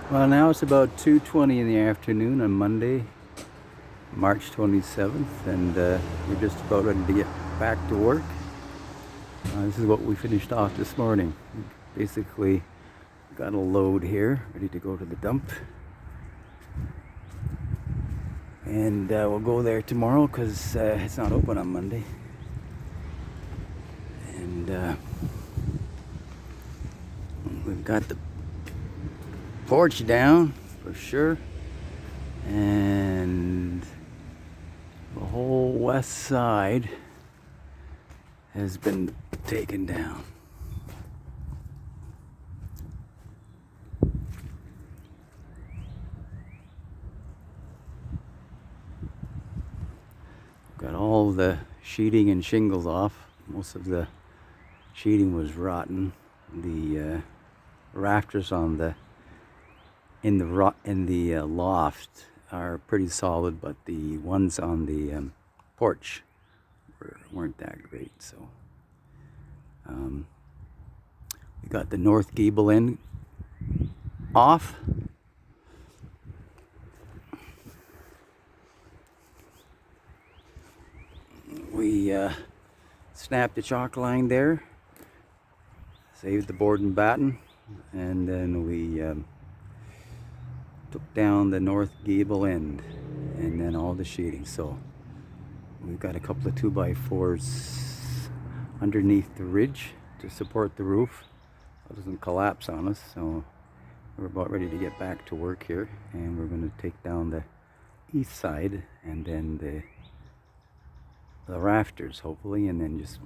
Well, now it's about 2:20 in the afternoon on Monday, March 27th, and we're just about ready to get back to work. This is what we finished off this morning. Basically, got a load here, ready to go to the dump. And we'll go there tomorrow because it's not open on Monday. And we've got the porch down for sure, and the whole west side has been taken down. Got all the sheeting and shingles off. Most of the sheeting was rotten. The rafters on the in the loft are pretty solid, but the ones on the porch weren't that great. So we got the north gable end off. We snapped the chalk line there, saved the board and batten, and then we took down the north gable end and then all the sheeting. So we've got a couple of 2x4s underneath the ridge to support the roof so it doesn't collapse on us. So we're about ready to get back to work here, and we're going to take down the east side and then the rafters hopefully, and then just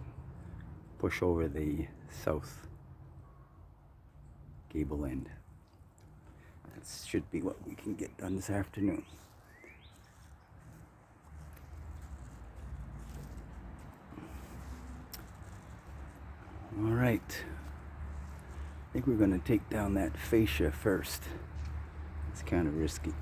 push over the south gable end. That should be what we can get done this afternoon. All right, I think we're going to take down that fascia first. It's kind of risky.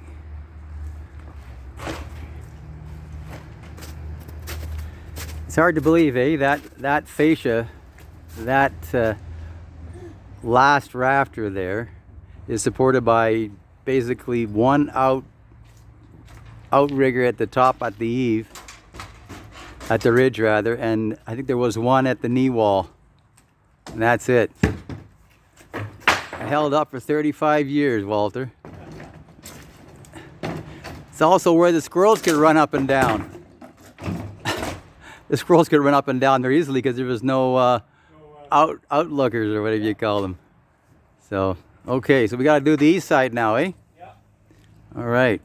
It's hard to believe, eh? That fascia, that last rafter there, is supported by basically one outrigger at the top at the eave, at the ridge rather, and I think there was one at the knee wall, and that's it. I held up for 35 years, Walter. It's also where the squirrels could run up and down. The squirrels could run up and down there easily because there was no outlookers or whatever you call them. So, okay, so we got to do the east side now, eh? Yeah. All right.